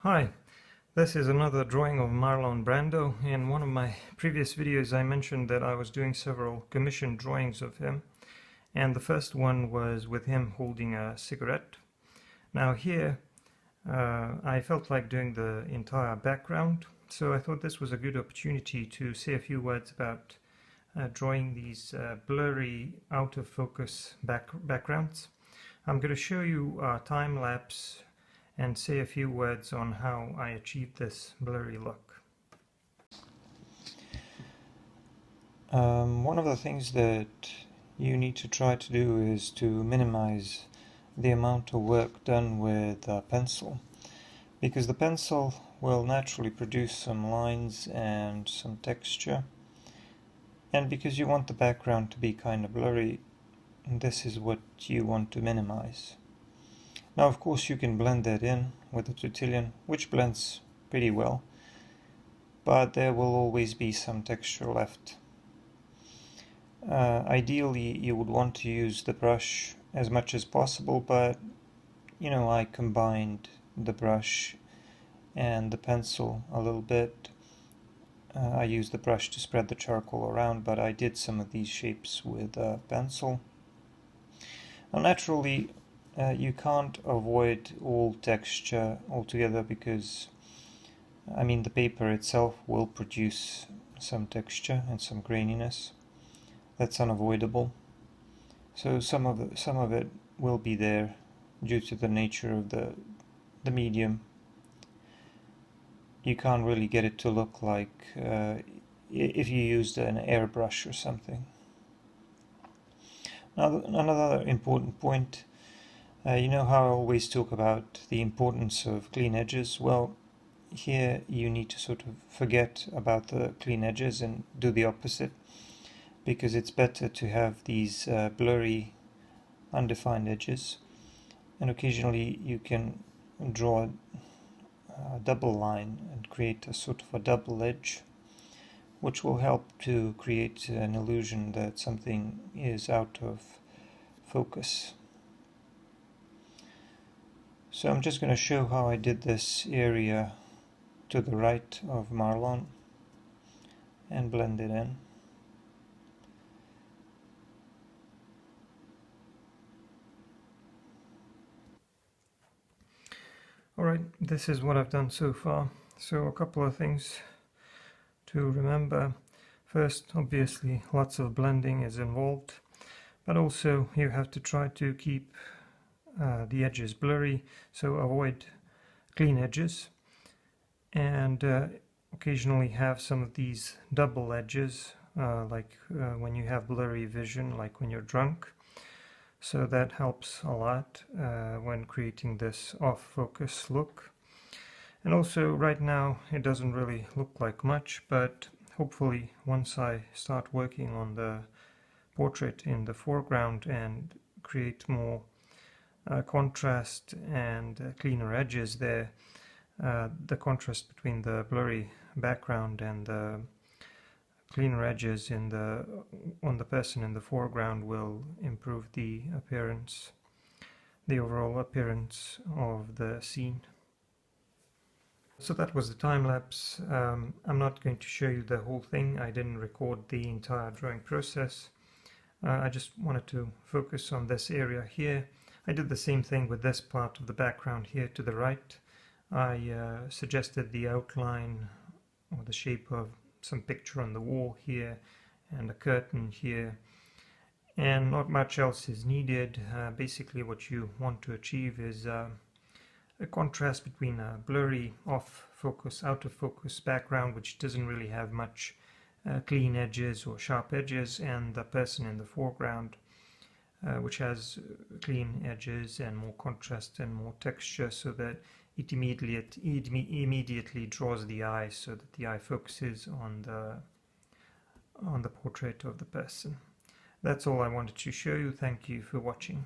Hi, this is another drawing of Marlon Brando. In one of my previous videos I mentioned that I was doing several commissioned drawings of him, and the first one was with him holding a cigarette. Now here I felt like doing the entire background, so I thought this was a good opportunity to say a few words about drawing these blurry out of focus backgrounds. I'm going to show you a time lapse and say a few words on how I achieved this blurry look. One of the things that you need to try to do is to minimize the amount of work done with a pencil, because the pencil will naturally produce some lines and some texture, and because you want the background to be kind of blurry, this is what you want to minimize. Now of course you can blend that in with the tortillon, which blends pretty well, but there will always be some texture left. Ideally you would want to use the brush as much as possible, but I combined the brush and the pencil a little bit. I used the brush to spread the charcoal around, but I did some of these shapes with a pencil. Now naturally you can't avoid all texture altogether, because the paper itself will produce some texture and some graininess. That's unavoidable. So some of it will be there due to the nature of the medium. You can't really get it to look like if you used an airbrush or something. Now another important point, you know how I always talk about the importance of clean edges? Well, here you need to sort of forget about the clean edges and do the opposite, because it's better to have these blurry, undefined edges. And occasionally you can draw a double line and create a sort of a double edge, which will help to create an illusion that something is out of focus. So I'm just going to show how I did this area to the right of Marlon and blend it in. Alright, this is what I've done so far. So a couple of things to remember. First, obviously lots of blending is involved, but also you have to try to keep the edges blurry, so avoid clean edges, and occasionally have some of these double edges, like when you have blurry vision, like when you're drunk. So that helps a lot when creating this off-focus look. And also right now it doesn't really look like much, but hopefully once I start working on the portrait in the foreground and create more contrast and cleaner edges there, the contrast between the blurry background and the cleaner edges on the person in the foreground will improve the appearance, the overall appearance of the scene. So that was the time lapse. I'm not going to show you the whole thing. I didn't record the entire drawing process. I just wanted to focus on this area here. I did the same thing with this part of the background here to the right. I suggested the outline or the shape of some picture on the wall here and a curtain here, and not much else is needed. Basically what you want to achieve is a contrast between a blurry off-focus, out-of-focus background which doesn't really have much clean edges or sharp edges, and the person in the foreground which has clean edges and more contrast and more texture, so that it immediately draws the eye, so that the eye focuses on the portrait of the person. That's all I wanted to show you. Thank you for watching.